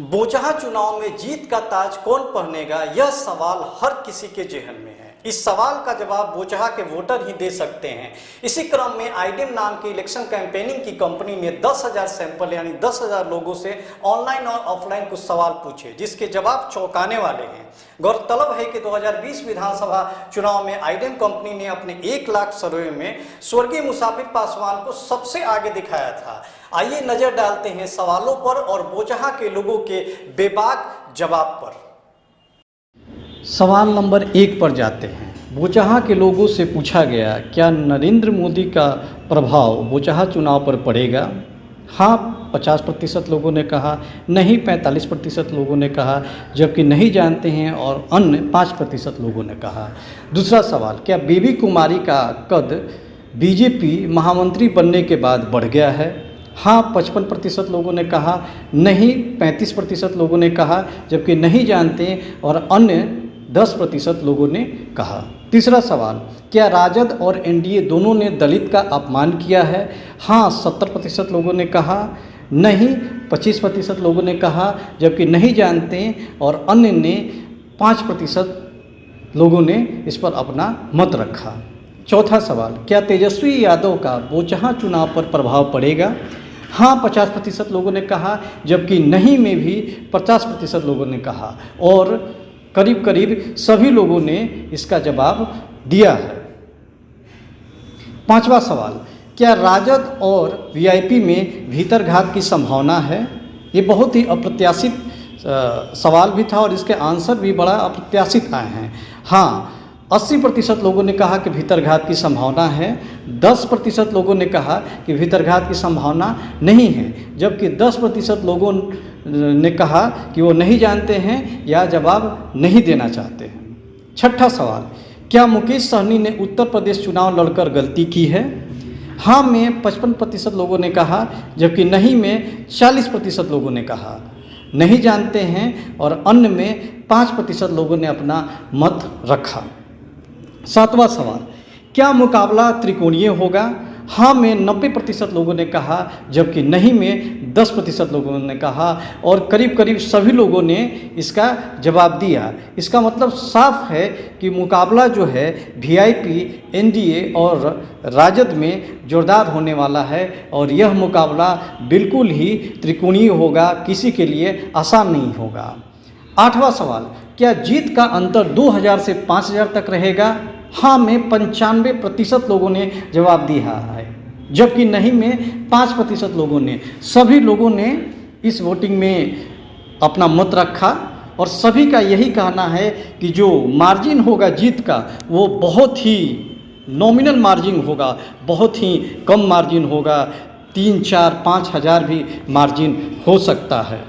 बोचहा चुनाव में जीत का ताज कौन पहनेगा, यह सवाल हर किसी के जेहन में है। इस सवाल का जवाब बोचहा के वोटर ही दे सकते हैं। इसी क्रम में आइडेम नाम की इलेक्शन कैंपेनिंग की कंपनी ने 10,000 सैंपल यानी 10,000 लोगों से ऑनलाइन और ऑफलाइन कुछ सवाल पूछे, जिसके जवाब चौंकाने वाले हैं। गौरतलब है कि 2020 विधानसभा चुनाव में आइडेम कंपनी ने अपने 1 लाख सर्वे में स्वर्गीय मुसाफिर पासवान को सबसे आगे दिखाया था। आइए नजर डालते हैं सवालों पर और बोचहा के लोगों के बेबाक जवाब पर। सवाल नंबर 1 पर जाते हैं। बोचहा के लोगों से पूछा गया, क्या नरेंद्र मोदी का प्रभाव बोचहा चुनाव पर पड़ेगा? हाँ 50% लोगों ने कहा, नहीं 45% लोगों ने कहा, जबकि नहीं जानते हैं और अन्य 5% लोगों ने कहा। दूसरा सवाल, क्या बेबी कुमारी का कद बीजेपी महामंत्री बनने के बाद बढ़ गया है? हाँ 55% लोगों ने कहा, नहीं 35% लोगों ने कहा, जबकि नहीं जानते और अन्य 10% लोगों ने कहा। तीसरा सवाल, क्या राजद और एनडीए दोनों ने दलित का अपमान किया है? हाँ 70% लोगों ने कहा, नहीं 25% लोगों ने कहा, जबकि नहीं जानते और अन्य ने 5% लोगों ने इस पर अपना मत रखा। चौथा सवाल, क्या तेजस्वी यादव का बोचहा चुनाव पर प्रभाव पड़ेगा? हाँ 50% लोगों ने कहा, जबकि नहीं में भी 50% लोगों ने कहा और करीब करीब सभी लोगों ने इसका जवाब दिया है। पांचवा सवाल, क्या राजद और वीआईपी में भीतरघात की संभावना है? ये बहुत ही अप्रत्याशित सवाल भी था और इसके आंसर भी बड़ा अप्रत्याशित आए हैं। हाँ 80% लोगों ने कहा कि भीतरघात की संभावना है, 10% लोगों ने कहा कि भीतरघात की संभावना नहीं है, जबकि 10% लोगों ने कहा कि वो नहीं जानते हैं या जवाब नहीं देना चाहते हैं। छठा सवाल, क्या मुकेश सहनी ने उत्तर प्रदेश चुनाव लड़कर गलती की है? हाँ में 55% लोगों ने कहा, जबकि नहीं में 40% लोगों ने कहा। नहीं जानते हैं और अन्य में 5% लोगों ने अपना मत रखा। सातवां सवाल, क्या मुकाबला त्रिकोणीय होगा? हाँ में 90% लोगों ने कहा, जबकि नहीं में 10% लोगों ने कहा और करीब करीब सभी लोगों ने इसका जवाब दिया। इसका मतलब साफ है कि मुकाबला जो है वीआईपी, एनडीए और राजद में जोरदार होने वाला है और यह मुकाबला बिल्कुल ही त्रिकोणीय होगा, किसी के लिए आसान नहीं होगा। आठवां सवाल, क्या जीत का अंतर 2000 से 5000 तक रहेगा? हाँ में 95% लोगों ने जवाब दिया है, जबकि नहीं में 5% लोगों ने। सभी लोगों ने इस वोटिंग में अपना मत रखा और सभी का यही कहना है कि जो मार्जिन होगा जीत का वो बहुत ही नॉमिनल मार्जिन होगा, बहुत ही कम मार्जिन होगा, 3, 4, 5 हज़ार भी मार्जिन हो सकता है।